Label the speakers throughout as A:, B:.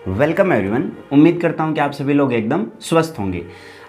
A: Welcome everyone. उम्मीद करता हूं कि आप सभी लोग एकदम स्वस्थ होंगे।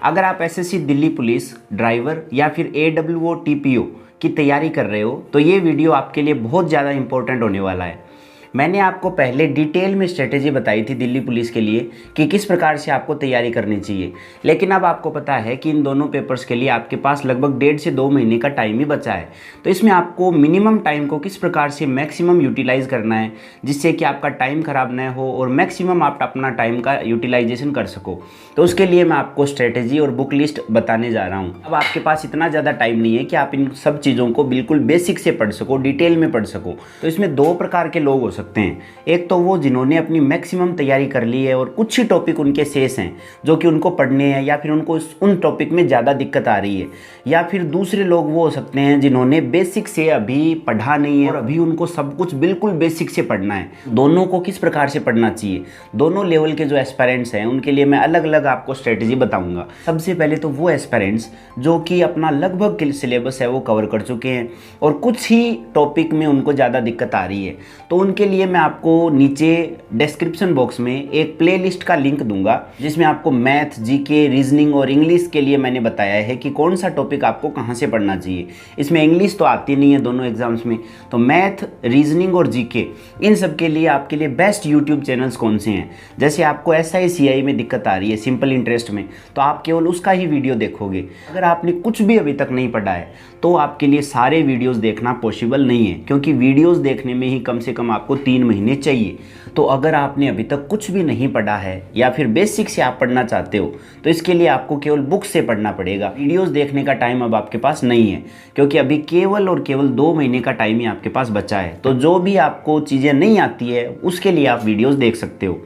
A: अगर आप एसएससी दिल्ली पुलिस ड्राइवर या फिर एडब्ल्यूओ टीपीओ की तैयारी कर रहे हो तो ये वीडियो आपके लिए बहुत ज़्यादा इंपॉर्टेंट होने वाला है। मैंने आपको पहले डिटेल में स्ट्रेटेजी बताई थी दिल्ली पुलिस के लिए कि किस प्रकार से आपको तैयारी करनी चाहिए, लेकिन अब आपको पता है कि इन दोनों पेपर्स के लिए आपके पास लगभग 1.5 से 2 महीने का टाइम ही बचा है। तो इसमें आपको मिनिमम टाइम को किस प्रकार से मैक्सिमम यूटिलाइज करना है जिससे कि आपका टाइम खराब न हो और मैक्सिमम आप अपना टाइम का यूटिलाइजेशन कर सको। तो उसके लिए मैं आपको स्ट्रेटेजी और बुक लिस्ट बताने जा रहा हूँ। अब आपके पास इतना ज़्यादा टाइम नहीं है कि आप इन सब चीज़ों को बिल्कुल बेसिक से पढ़ सको, डिटेल में पढ़ सको। तो इसमें 2 प्रकार के लोग हो सकते हैं। एक तो वो जिन्होंने अपनी मैक्सिमम तैयारी कर ली है और कुछ ही टॉपिक उनके शेष हैं जो कि उनको पढ़ने हैं या फिर उनको उन टॉपिक में ज़्यादा दिक्कत आ रही है, या फिर दूसरे लोग वो हो सकते हैं जिन्होंने बेसिक से अभी पढ़ा नहीं है और अभी उनको सब कुछ बिल्कुल बेसिक से पढ़ना है। दोनों को किस प्रकार से पढ़ना चाहिए, दोनों लेवल के जो एस्पायरेंट्स हैं उनके लिए मैं अलग अलग आपको स्ट्रेटेजी बताऊंगा। सबसे पहले तो वो एस्पायरेंट्स जो कि अपना लगभग सिलेबस है वो कवर कर चुके हैं और कुछ ही टॉपिक में उनको ज़्यादा दिक्कत आ रही है, तो उनके लिए मैं आपको नीचे डिस्क्रिप्शन बॉक्स में एक प्लेलिस्ट का लिंक दूंगा जिसमें आपको मैथ, जीके, रीजनिंग और इंग्लिश के लिए मैंने बताया है कि कौन सा टॉपिक आपको कहां से पढ़ना चाहिए। इसमें इंग्लिश तो आती नहीं है दोनों एग्जाम्स में, तो मैथ, रीजनिंग और जीके इन सब के लिए आपके लिए बेस्ट यूट्यूब चैनल्स कौन से हैं। जैसे आपको SI CI में दिक्कत आ रही है सिंपल इंटरेस्ट में, तो आप केवल उसका ही वीडियो देखोगे। अगर आपने कुछ भी अभी तक नहीं पढ़ा है तो आपके लिए सारे वीडियोस देखना पॉसिबल नहीं है, क्योंकि वीडियोस देखने में ही कम से कम आपको 3 महीने चाहिए। तो अगर आपने अभी तक कुछ भी नहीं पढ़ा है या फिर बेसिक से आप पढ़ना चाहते हो तो इसके लिए आपको केवल बुक से पढ़ना पड़ेगा। वीडियोस देखने का टाइम अब आपके पास नहीं है, क्योंकि अभी केवल और केवल 2 महीने का टाइम ही आपके पास बचा है। तो जो भी आपको चीज़ें नहीं आती है उसके लिए आप वीडियोस देख सकते हो।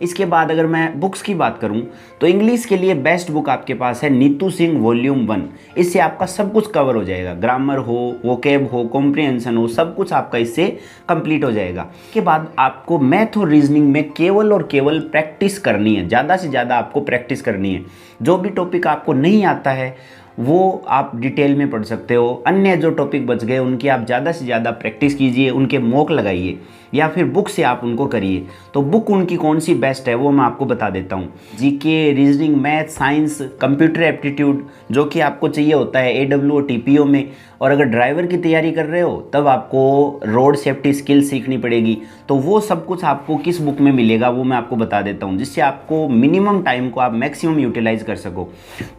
A: इसके बाद अगर मैं बुक्स की बात करूं तो इंग्लिश के लिए बेस्ट बुक आपके पास है नीतू सिंह वॉल्यूम 1। इससे आपका सब कुछ कवर हो जाएगा, ग्रामर हो, वोकैब हो, कॉम्प्रिहेंशन हो, सब कुछ आपका इससे कंप्लीट हो जाएगा। इसके बाद आपको मैथ और रीजनिंग में केवल और केवल प्रैक्टिस करनी है, ज़्यादा से ज़्यादा आपको प्रैक्टिस करनी है। जो भी टॉपिक आपको नहीं आता है वो आप डिटेल में पढ़ सकते हो। अन्य जो टॉपिक बच गए उनकी आप ज़्यादा से ज़्यादा प्रैक्टिस कीजिए, उनके मॉक लगाइए या फिर बुक से आप उनको करिए। तो बुक उनकी कौन सी बेस्ट है वो मैं आपको बता देता हूँ। GK, reasoning, math, science, computer aptitude जो कि आपको चाहिए होता है एडब्ल्यूओ टीपीओ में, और अगर ड्राइवर की तैयारी कर रहे हो तब आपको रोड सेफ्टी स्किल सीखनी पड़ेगी। तो वो सब कुछ आपको किस बुक में मिलेगा वो मैं आपको बता देता हूँ, जिससे आपको मिनिमम टाइम को आप मैक्सिमम यूटिलाइज कर सको।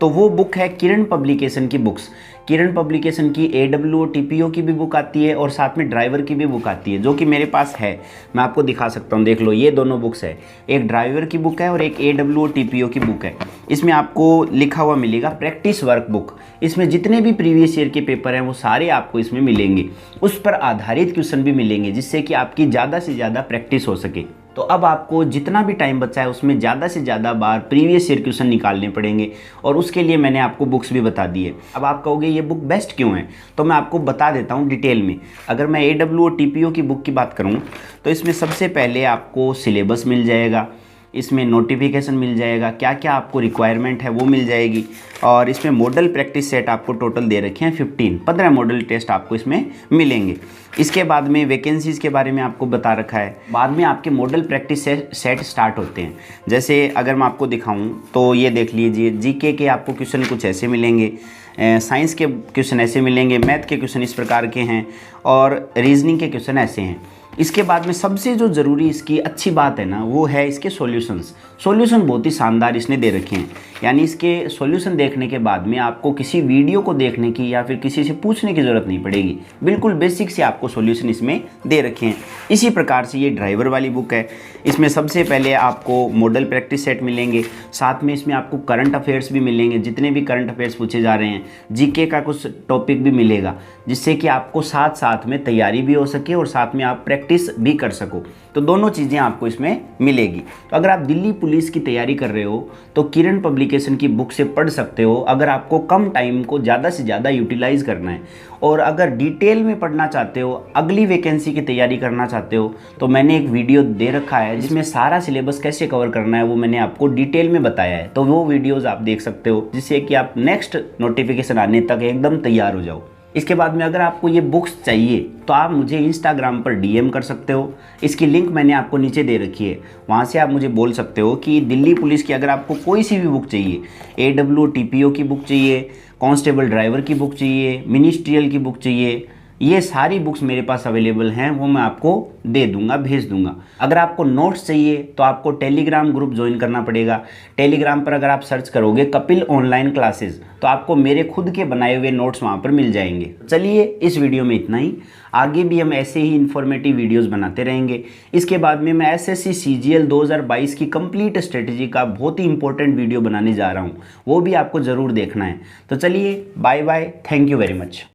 A: तो वो बुक है किरण पब्लिकेशन की बुक्स। किरण पब्लिकेशन की एडब्ल्यूओ टीपीओ की भी बुक आती है और साथ में ड्राइवर की भी बुक आती है, जो कि मेरे पास है। मैं आपको दिखा सकता हूँ, देख लो, ये दोनों बुक्स है। एक ड्राइवर की बुक है और एक एडब्ल्यूओ टीपीओ की बुक है। इसमें आपको लिखा हुआ मिलेगा प्रैक्टिस वर्क बुक। इसमें जितने भी प्रीवियस ईयर के पेपर हैं वो सारे आपको इसमें मिलेंगे, उस पर आधारित क्वेश्चन भी मिलेंगे जिससे कि आपकी ज़्यादा से ज़्यादा प्रैक्टिस हो सके। तो अब आपको जितना भी टाइम बचा है उसमें ज़्यादा से ज़्यादा बार प्रीवियस ईयर क्वेश्चन निकालने पड़ेंगे, और उसके लिए मैंने आपको बुक्स भी बता दी है। अब आप कहोगे ये बुक बेस्ट क्यों है, तो मैं आपको बता देता हूँ डिटेल में। अगर मैं एडब्ल्यूओ टीपीओ की बुक की बात करूँ तो इसमें सबसे पहले आपको सिलेबस मिल जाएगा, इसमें नोटिफिकेशन मिल जाएगा, क्या क्या आपको रिक्वायरमेंट है वो मिल जाएगी, और इसमें मॉडल प्रैक्टिस सेट आपको टोटल दे रखे हैं 15 मॉडल टेस्ट आपको इसमें मिलेंगे। इसके बाद में वैकेंसीज़ के बारे में आपको बता रखा है। बाद में आपके मॉडल प्रैक्टिस सेट स्टार्ट होते हैं। जैसे अगर मैं आपको दिखाऊं तो ये देख लीजिए, जीके के आपको क्वेश्चन कुछ ऐसे मिलेंगे, साइंस के क्वेश्चन ऐसे मिलेंगे, मैथ के क्वेश्चन इस प्रकार के हैं और रीजनिंग के क्वेश्चन ऐसे हैं। इसके बाद में सबसे जो ज़रूरी इसकी अच्छी बात है ना वो है इसके सॉल्यूशंस। सॉल्यूशन बहुत ही शानदार इसने दे रखे हैं, यानी इसके सॉल्यूशन देखने के बाद में आपको किसी वीडियो को देखने की या फिर किसी से पूछने की ज़रूरत नहीं पड़ेगी, बिल्कुल बेसिक से आपको सॉल्यूशन इसमें दे रखे हैं। इसी प्रकार से ये ड्राइवर वाली बुक है। इसमें सबसे पहले आपको मॉडल प्रैक्टिस सेट मिलेंगे, साथ में इसमें आपको करंट अफेयर्स भी मिलेंगे, जितने भी करंट अफेयर्स पूछे जा रहे हैं। जीके का कुछ टॉपिक भी मिलेगा जिससे कि आपको साथ साथ में तैयारी भी हो सके और साथ में आप प्रैक्टिस भी कर सको। तो दोनों चीज़ें आपको इसमें मिलेगी। तो अगर आप दिल्ली पुलिस की तैयारी कर रहे हो तो किरण पब्लिकेशन की बुक से पढ़ सकते हो, अगर आपको कम टाइम को ज़्यादा से ज़्यादा यूटिलाइज करना है। और अगर डिटेल में पढ़ना चाहते हो, अगली वैकेंसी की तैयारी करना चाहते हो, तो मैंने एक वीडियो दे रखा है जिसमें सारा सिलेबस कैसे कवर करना है वो मैंने आपको डिटेल में बताया है। तो वो वीडियोज़ आप देख सकते हो जिससे कि आप नेक्स्ट नोटिफिकेशन आने तक एकदम तैयार हो जाओ। इसके बाद में अगर आपको ये बुक्स चाहिए तो आप मुझे इंस्टाग्राम पर डीएम कर सकते हो। इसकी लिंक मैंने आपको नीचे दे रखी है, वहाँ से आप मुझे बोल सकते हो कि दिल्ली पुलिस की अगर आपको कोई सी भी बुक चाहिए, AWO TPO की बुक चाहिए, कांस्टेबल ड्राइवर की बुक चाहिए, मिनिस्ट्रियल की बुक चाहिए, ये सारी बुक्स मेरे पास अवेलेबल हैं, वो मैं आपको दे दूंगा, भेज दूंगा। अगर आपको नोट्स चाहिए तो आपको टेलीग्राम ग्रुप ज्वाइन करना पड़ेगा। टेलीग्राम पर अगर आप सर्च करोगे कपिल ऑनलाइन क्लासेस तो आपको मेरे खुद के बनाए हुए नोट्स वहाँ पर मिल जाएंगे। चलिए इस वीडियो में इतना ही, आगे भी हम ऐसे ही इन्फॉर्मेटिव वीडियोस बनाते रहेंगे। इसके बाद में मैं SSC CGL 2022 की कंप्लीट स्ट्रेटेजी का बहुत ही इंपॉर्टेंट वीडियो बनाने जा रहा हूँ, वो भी आपको ज़रूर देखना है। तो चलिए bye bye, thank you very much.